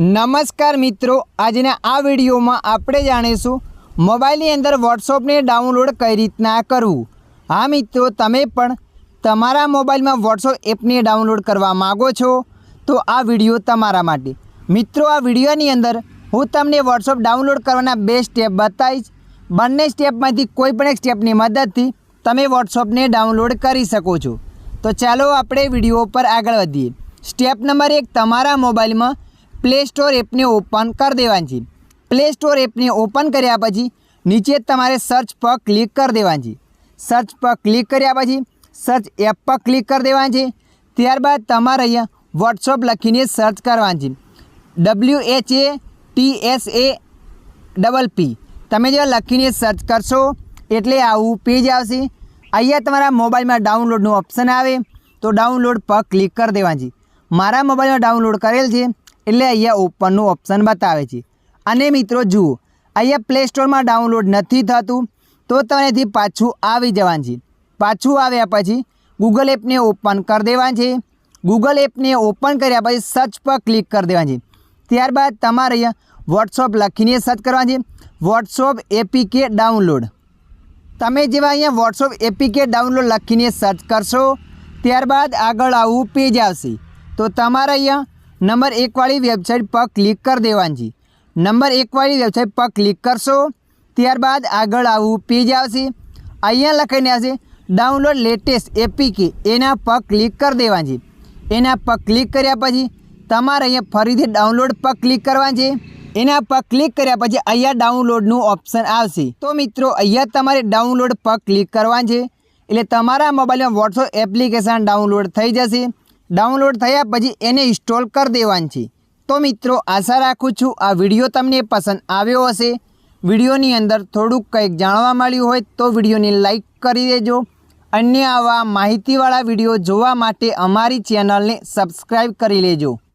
નમસ્કાર મિત્રો, આજના આ વિડીયોમાં આપણે જાણીશું મોબાઈલની અંદર વોટ્સએપને ડાઉનલોડ કઈ રીતના કરવું। હા મિત્રો, તમે પણ તમારા મોબાઈલમાં વોટ્સએપ એપને ડાઉનલોડ કરવા માગો છો તો આ વિડીયો તમારા માટે। મિત્રો, આ વિડીયોની અંદર હું તમને વોટ્સએપ ડાઉનલોડ કરવાના 2 સ્ટેપ બતાવીશ। બંને સ્ટેપમાંથી કોઈ પણ એક સ્ટેપની મદદથી તમે વોટ્સએપને ડાઉનલોડ કરી શકો છો। તો ચાલો આપણે વિડીયો પર આગળ વધીએ। સ્ટેપ નંબર 1, તમારા મોબાઈલમાં प्ले स्टोर एपने ओपन कर देवानी छे। प्ले स्टोर एपने ओपन कर्या पछी नीचे तमारे सर्च पर क्लिक कर देवानी छे। सर्च पर क्लिक कर्या पछी सर्च एप पर क्लिक कर देवानी छे। त्यारबाद तमारे अहींया वॉट्सएप लखीने सर्च करवानी छे। WHATSAPP तमे जो लखीने सर्च करशो एटले आवुं पेज आवशे। अहींया तमारा मोबाइल में डाउनलॉडनुं ऑप्शन आवे तो डाउनलॉड पर क्लिक कर देवानी छे। मारा मोबाइल में डाउनलॉड करेल छे એટલે અહીંયા ઓપનનું ઓપ્શન બતાવે છે। અને મિત્રો જુઓ, અહીંયા પ્લે સ્ટોરમાં ડાઉનલોડ નથી થતું તો તમારેથી પાછું આવી જવાનું છે। પાછું આવ્યા પછી ગૂગલ એપને ઓપન કરી દેવાનું છે। ગૂગલ એપને ઓપન કર્યા પછી સર્ચ પર ક્લિક કરી દેવાનું છે। ત્યારબાદ તમારે અહીંયા વોટ્સએપ લખીને સર્ચ કરવાનું છે, વોટ્સએપ એપીકે ડાઉનલોડ। તમે જેવા અહીંયા વોટ્સએપ એપીકે ડાઉનલોડ લખીને સર્ચ કરશો ત્યારબાદ આગળ આવું પેજ આવશે। તો તમારે અહીંયા नंबर 1 वाली वेबसाइट पर क्लिक कर देवानी छे। नंबर 1 वाली वेबसाइट पर क्लिक करशो त्यारबाद आगळ आवुं पेज आवशे। अहींया लखाईने आवशे डाउनलॉड लेटेस्ट एपीके, एना पर क्लिक कर देवानी छे। एना पर क्लिक कर्या पछी तमारे अहींया फरीथी डाउनलॉड पर क्लिक करवानी छे। एना पर क्लिक कर्या पछी अहींया डाउनलॉडनुं ऑप्शन आवशे। तो मित्रों, अहींया तमारे डाउनलॉड पर क्लिक करवानी छे एटले तमारा मोबाइलमां वॉट्सएप एप्लिकेशन डाउनलॉड थई जशे। डाउनलॉड थया पछी एने इंस्टॉल कर देवानी छे। तो मित्रों, आशा राखुं छुं आ विडियो तमने पसंद आव्यो हशे। विडियोनी अंदर थोड़ुंक कंईक जाणवा मळ्युं होय तो विडियोने लाइक करी देजो। अन्य आवा माहितीवाळा विडियो जोवा माटे अमारी चेनलने सब्सक्राइब करी लेजो।